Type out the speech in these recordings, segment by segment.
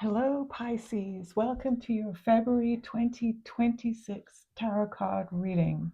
Hello, Pisces. Welcome to your February 2026 tarot card reading.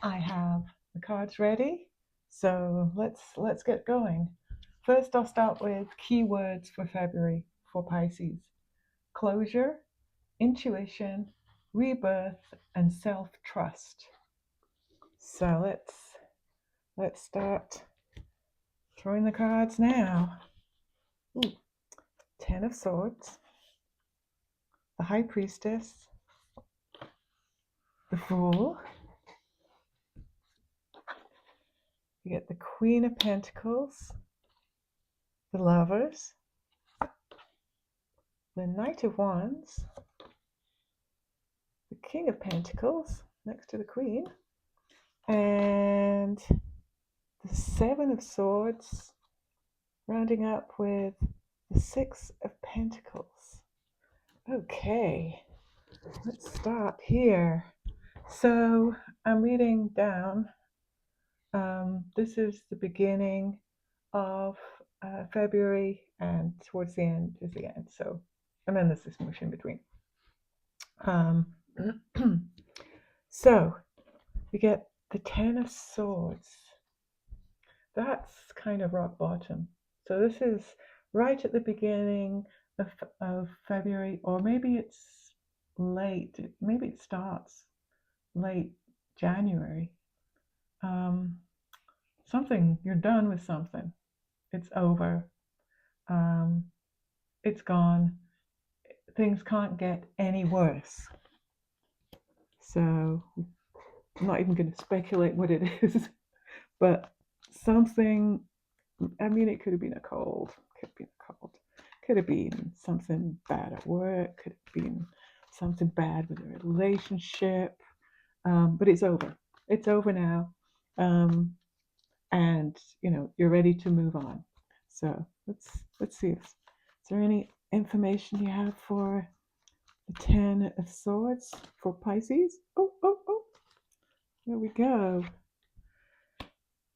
I have the cards ready, so let's get going. First, I'll start with keywords for February for Pisces: closure, intuition, rebirth, and self-trust. So let's start throwing the cards now. Ooh, Ten of Swords, the High Priestess, the Fool. You get the Queen of Pentacles, the Lovers, the Knight of Wands, the King of Pentacles next to the Queen, and the Seven of Swords, rounding up with the Six of Pentacles. Okay, let's start here. So I'm reading down. This is the beginning of February, and towards the end is the end. So, and then there's this mush in between. So you get the Ten of Swords. That's kind of rock bottom. So this is right at the beginning of February, or maybe it's late. Maybe it starts late January. Something, you're done with something. It's over. It's gone. Things can't get any worse. So I'm not even going to speculate what it is, but something, I mean, it could have been a cold, could have been something bad at work, could have been something bad with a relationship, but it's over. It's over now, and you're ready to move on. So let's see. Is there any information you have for the Ten of Swords for Pisces? Oh, there we go.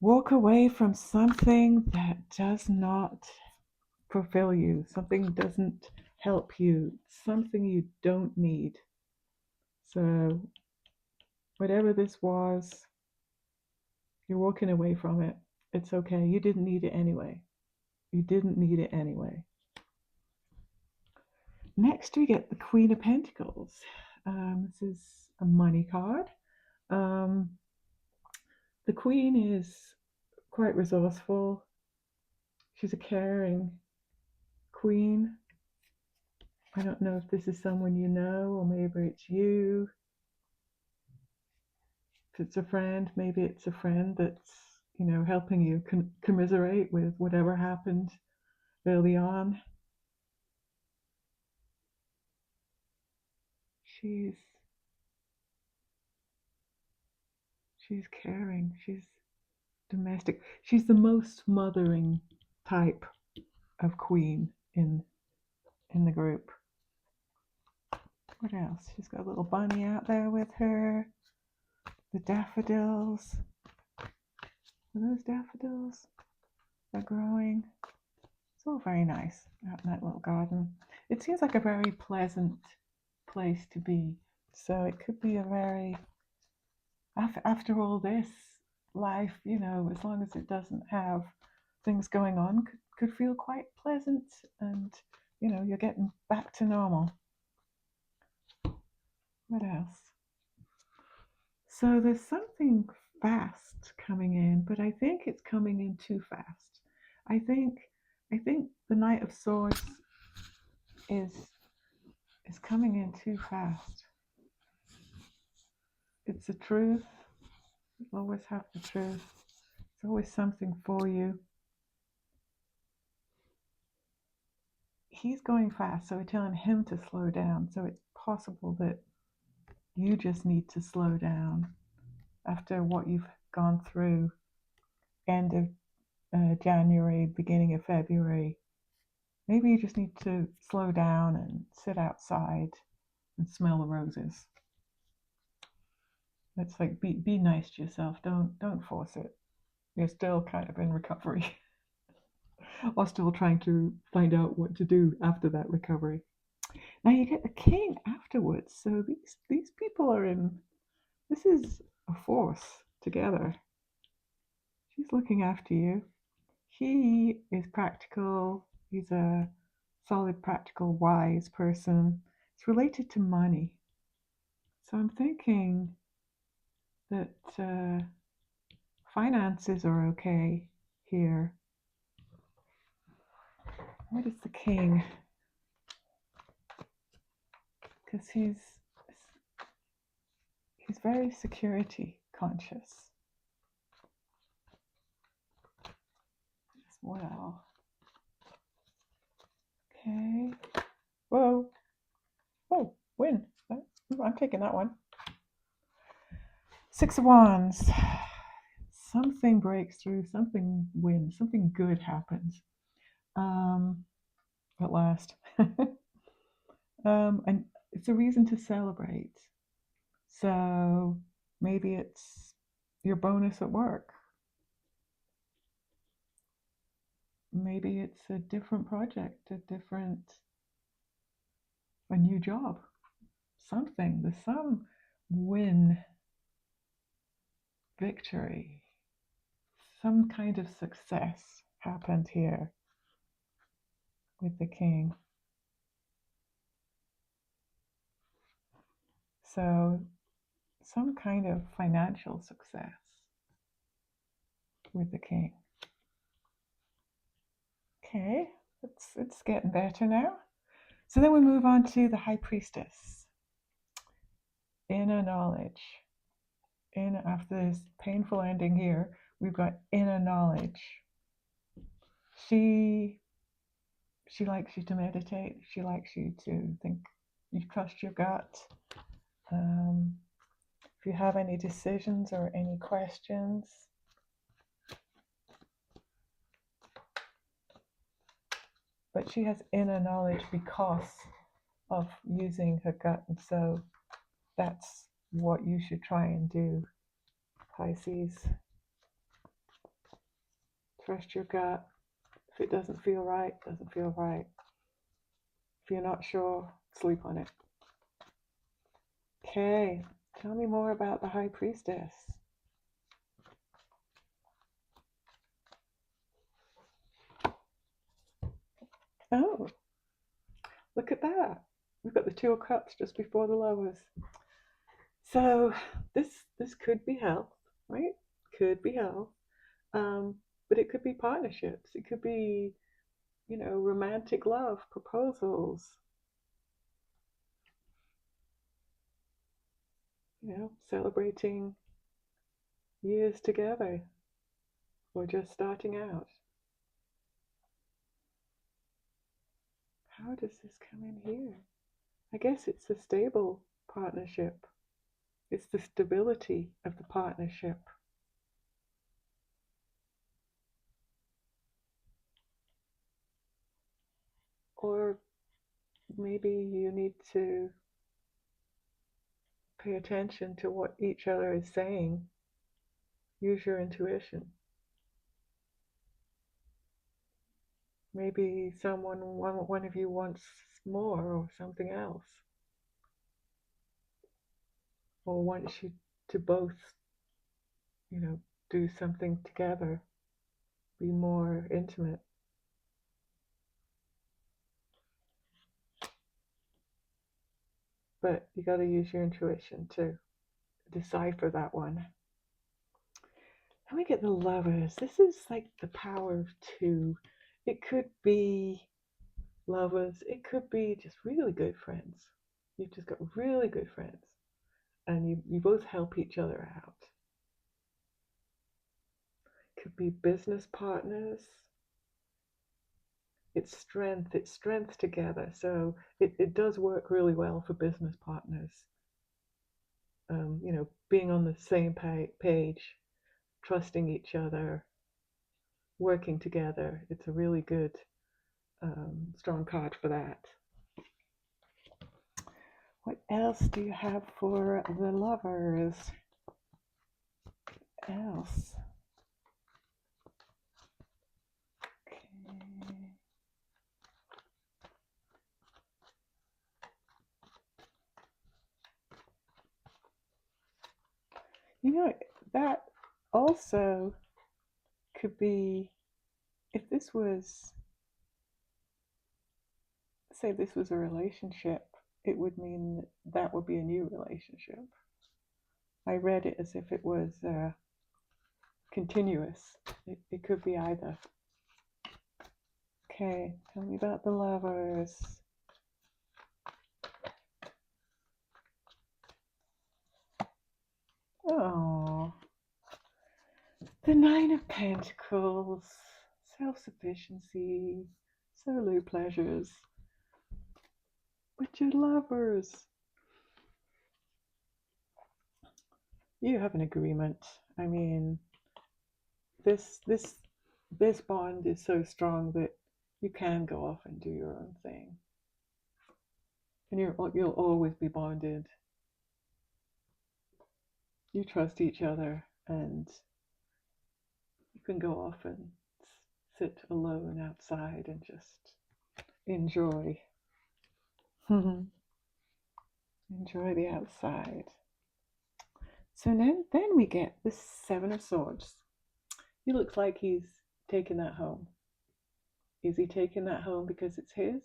Walk away from something that does not fulfill you, something doesn't help you, something you don't need. So whatever this was, you're walking away from it. It's okay. You didn't need it anyway. Next, we get the Queen of Pentacles. This is a money card. The Queen is quite resourceful. She's a caring Queen. I don't know if this is someone you know, or maybe it's you. If it's a friend, maybe it's a friend that's, helping you commiserate with whatever happened early on. She's caring. She's domestic. She's the most mothering type of queen in the group. What else? She's got a little bunny out there with her. The daffodils. Are those daffodils? They're growing. It's all very nice out in that little garden. It seems like a very pleasant place to be. So it could be a very, after all this, life, as long as it doesn't have things going on, could feel quite pleasant, and you're getting back to normal. What else? So there's something fast coming in, but I think it's coming in too fast. I think the Knight of Swords is coming in too fast. It's the truth. You always have the truth. It's always something for you. He's going fast, so we're telling him to slow down. So it's possible that you just need to slow down after what you've gone through end of January, beginning of February. Maybe you just need to slow down and sit outside and smell the roses. It's like, be nice to yourself. Don't force it. You're still kind of in recovery. or still trying to find out what to do after that recovery. Now you get the king afterwards. So these people are in, this is a force together. She's looking after you. He is practical. He's a solid, practical, wise person. It's related to money. So I'm thinking that finances are okay here. What is the king? Because he's very security conscious as well. Okay. Whoa. Oh, win. I'm taking that one. 6 of Wands. Something breaks through, something wins, something good happens. At last. And it's a reason to celebrate. So maybe it's your bonus at work. Maybe it's a different project, a new job, something. There's some win, victory, some kind of success happened here with the king. So some kind of financial success with the king. Okay, it's getting better now. So then we move on to the High Priestess. Inner knowledge. After this painful ending here, we've got inner knowledge. She likes you to meditate. She likes you to think. You trust your gut. If you have any decisions or any questions, but she has inner knowledge because of using her gut, and so that's what you should try and do, Pisces. Trust your gut. If it doesn't feel right, it doesn't feel right. If you're not sure, sleep on it. Okay, tell me more about the High Priestess. Oh, look at that. We've got the Two of Cups just before the Lovers. So this could be health, right? Could be health. But it could be partnerships. It could be, romantic love, proposals. Celebrating years together or just starting out. How does this come in here? I guess it's a stable partnership. It's the stability of the partnership. Or maybe you need to pay attention to what each other is saying. Use your intuition. Maybe one of you wants more or something else. Or wants you to both, do something together, be more intimate. But you got to use your intuition to decipher that one. Then we get the Lovers. This is like the power of two. It could be lovers. It could be just really good friends. You've just got really good friends. And you both help each other out. It could be business partners. It's strength together. So it does work really well for business partners. Being on the same page, trusting each other, working together. It's a really good, strong card for that. What else do you have for the Lovers? Else. Okay. You know, that also could be, if this was, say, this was a relationship, it would mean that would be a new relationship. I read it as if it was continuous. It could be either. Okay, tell me about the lovers. Oh, the Nine of Pentacles, self-sufficiency, solo pleasures. With your lovers, you have an agreement. I mean, this bond is so strong that you can go off and do your own thing, and you'll always be bonded. You trust each other, and you can go off and sit alone outside and just enjoy. Enjoy the outside. So then we get the Seven of Swords. He looks like he's taking that home. Is he taking that home because it's his?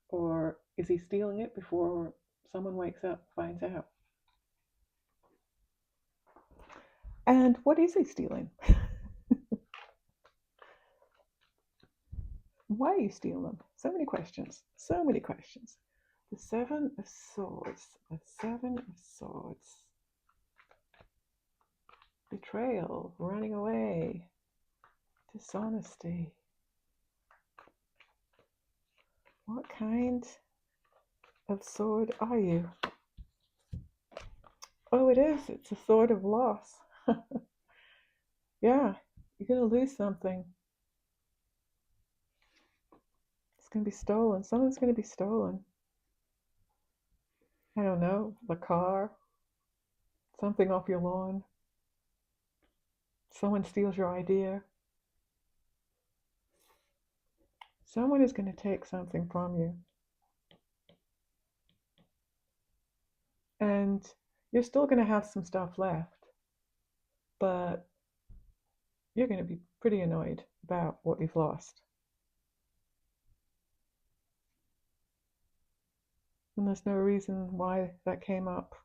Or is he stealing it before someone wakes up and finds out? And what is he stealing? Why are you stealing them? So many questions. So many questions. The Seven of Swords. The Seven of Swords. Betrayal. Running away. Dishonesty. What kind of sword are you? Oh, it is. It's a sword of loss. Yeah, you're going to lose something. It's going to be stolen. Someone's going to be stolen. I don't know, the car, something off your lawn. Someone steals your idea. Someone is going to take something from you. And you're still going to have some stuff left, but you're going to be pretty annoyed about what you've lost. And there's no reason why that came up,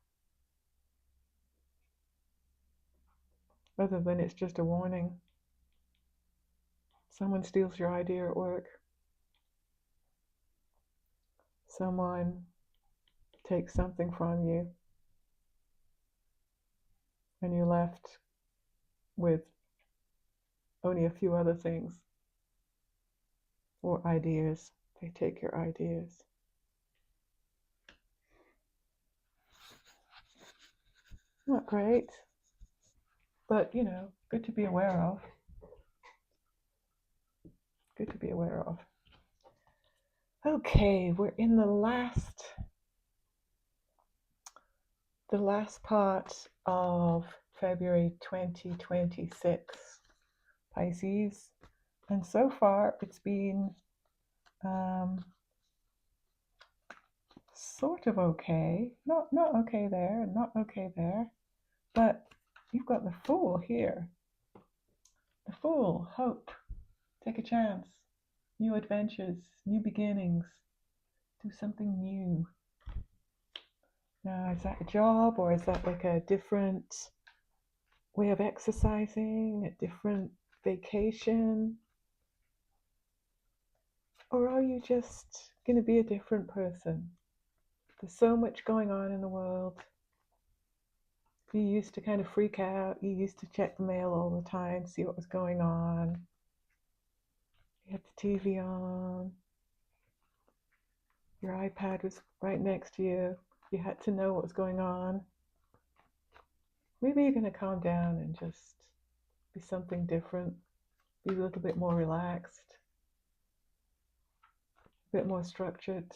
other than it's just a warning. Someone steals your idea at work. Someone takes something from you, and you're left with only a few other things or ideas. They take your ideas. Not great, but good to be aware of. Good to be aware of. Okay, we're in the last part of February 2026, Pisces, and so far it's been sort of okay. Not okay there, not okay there, but you've got the Fool here. The Fool, hope, take a chance, new adventures, new beginnings, do something new. Now, is that a job, or is that like a different way of exercising, a different vacation? Or are you just going to be a different person? There's so much going on in the world. You used to kind of freak out. You used to check the mail all the time, see what was going on. You had the TV on. Your iPad was right next to you. You had to know what was going on. Maybe you're going to calm down and just be something different. Be a little bit more relaxed. A bit more structured.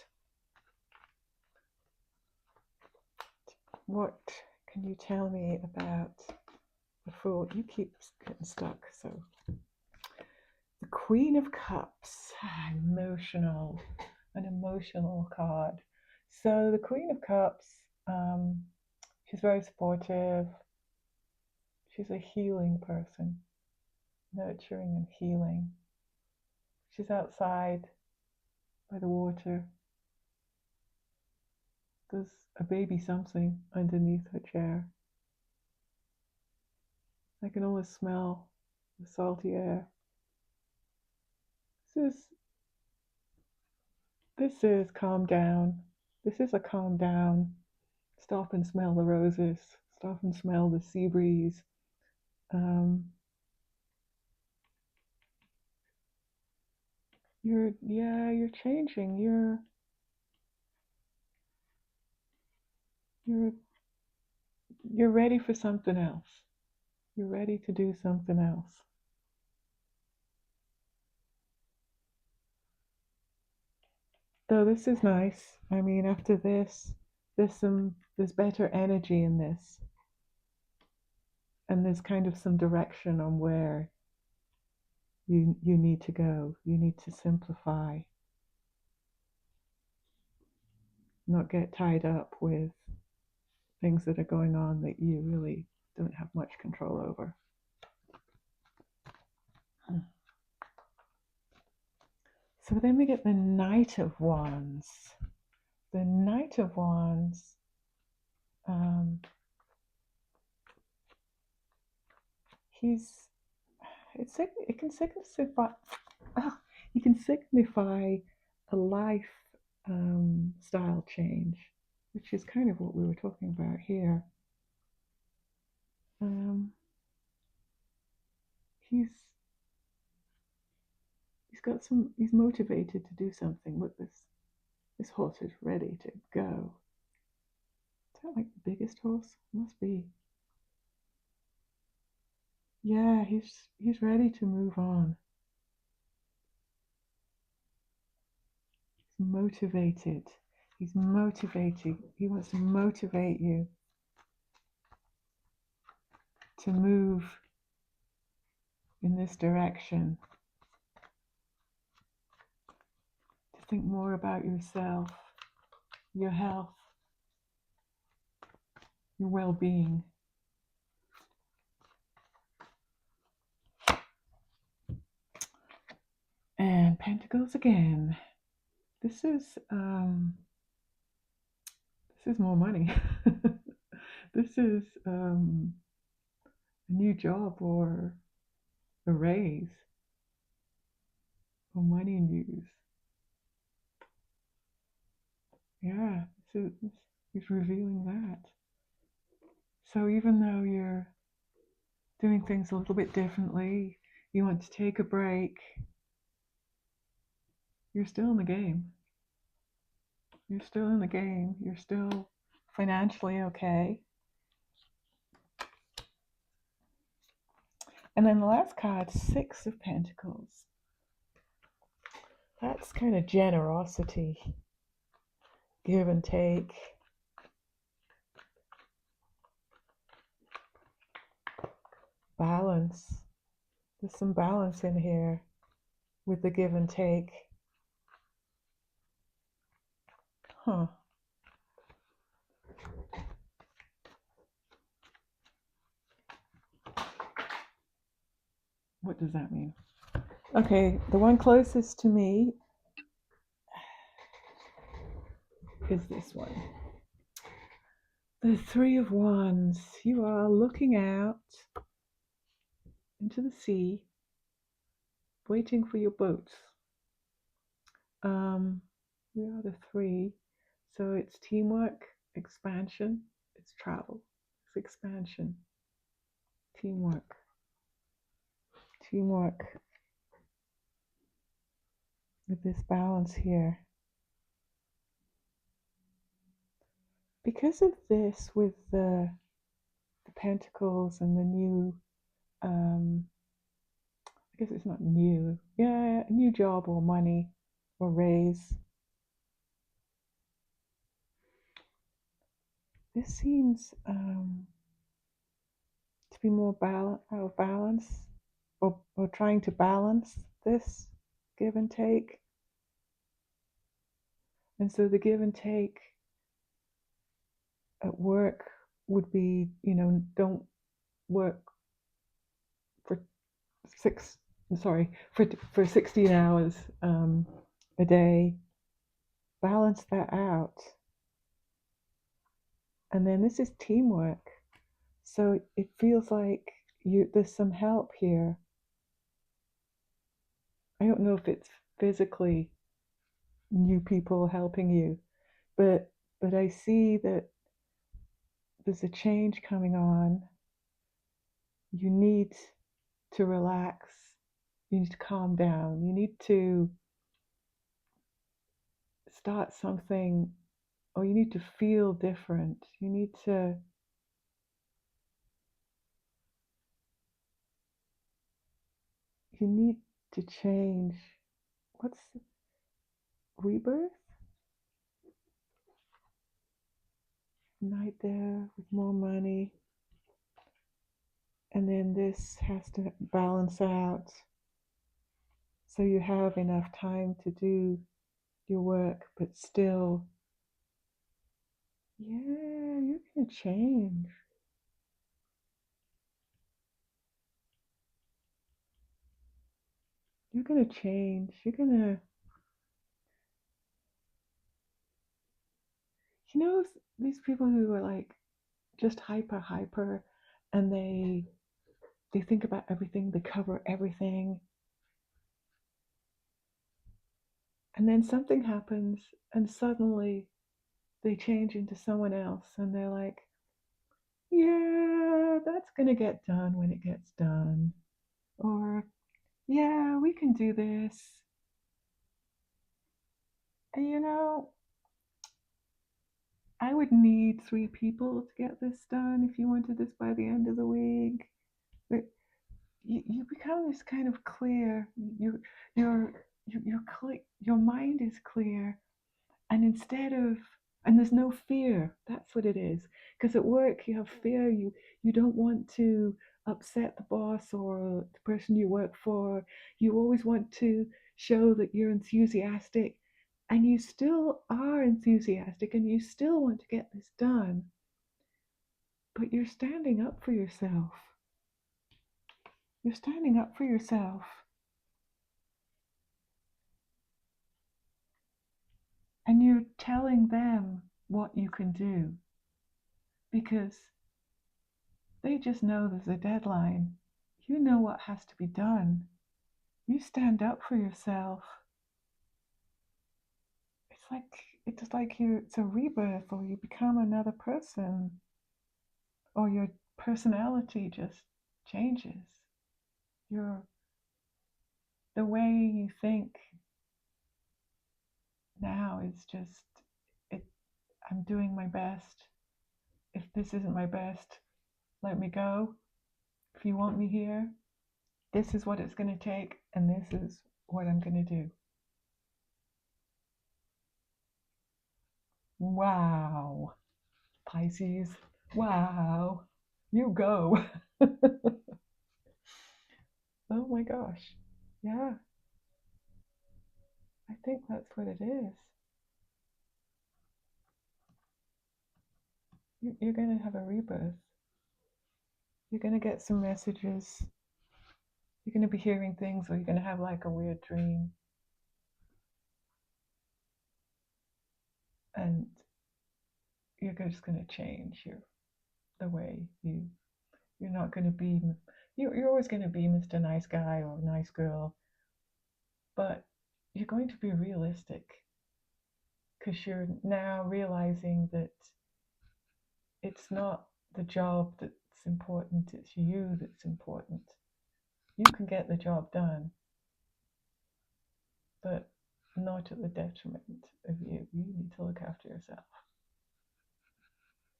What can you tell me about the Fool? You keep getting stuck, so. The Queen of Cups, emotional, an emotional card. So the Queen of Cups, she's very supportive. She's a healing person, nurturing and healing. She's outside by the water. There's a baby something underneath her chair. I can almost smell the salty air. This is calm down. This is a calm down. Stop and smell the roses. Stop and smell the sea breeze. You're changing. You're ready for something else. You're ready to do something else. So this is nice. I mean, after this, there's better energy in this. And there's kind of some direction on where you need to go. You need to simplify. Not get tied up with things that are going on that you really don't have much control over. So then we get the Knight of Wands. The Knight of Wands, it can signify, you can signify a life style change, which is kind of what we were talking about here. He's motivated to do something. Look, this horse is ready to go. Is that like the biggest horse? Must be. Yeah, he's ready to move on. He's motivated. He's motivated. He wants to motivate you to move in this direction. To think more about yourself, your health, your well-being. And Pentacles again. This is more money. This is a new job or a raise or money news. Yeah, he's revealing that. So even though you're doing things a little bit differently, you want to take a break, you're still in the game. You're still in the game. You're still financially okay. And then the last card, Six of Pentacles. That's kind of generosity, give and take. Balance. There's some balance in here with the give and take. Huh. What does that mean? Okay, the one closest to me is this one. The Three of Wands. You are looking out into the sea, waiting for your boats. We are the three. So it's teamwork, expansion, it's travel, it's expansion, teamwork. With this balance here. Because of this, with the Pentacles and the new, I guess it's not new, yeah, a new job or money or raise. This seems to be more out of balance, or trying to balance this give and take. And so the give and take at work would be, don't work six, sorry, for 16 hours a day. Balance that out. And then this is teamwork. So it feels like there's some help here. I don't know if it's physically new people helping you, but I see that there's a change coming on. You need to relax. You need to calm down. You need to start something, or you need to feel different. You need to change. What's rebirth? Knight there with more money. And then this has to balance out so you have enough time to do your work, but still, yeah, you're going to change. You're going to change. You're going to, you know, these people who are like just hyper, and they think about everything, they cover everything, and then something happens, and suddenly they change into someone else, and they're like, yeah, that's going to get done when it gets done. Or, yeah, we can do this. And you know, I would need 3 people to get this done if you wanted this by the end of the week. But you become this kind of clear. You're clear. Your mind is clear, and and there's no fear. That's what it is. Because at work you have fear. You don't want to upset the boss or the person you work for. You always want to show that you're enthusiastic, and you still are enthusiastic, and you still want to get this done. But you're standing up for yourself. You're standing up for yourself. And you're telling them what you can do, because they just know there's a deadline. You know what has to be done. You stand up for yourself. It's a rebirth, or you become another person, or your personality just changes. The way you think now is just it. I'm doing my best. If this isn't my best, let me go. If you want me here, this is what it's going to take, and this is what I'm going to do. Wow, Pisces. Wow, you go. Oh my gosh. Yeah, I think that's what it is. You're going to have a rebirth. You're going to get some messages. You're going to be hearing things, or you're going to have like a weird dream. And you're just going to change the way you're not going to be, you're always going to be Mr. Nice Guy or Nice Girl, but you're going to be realistic, because you're now realizing that it's not the job that's important, it's you that's important. You can get the job done, but not at the detriment of you. You need to look after yourself.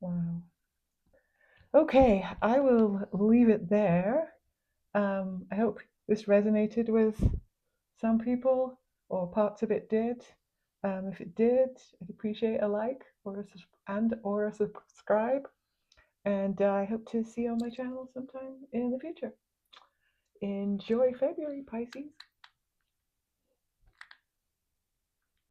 Wow. Okay, I will leave it there. I hope this resonated with some people, or parts of it did. If it did, I'd appreciate a like or a subscribe. And I hope to see you on my channel sometime in the future. Enjoy February, Pisces.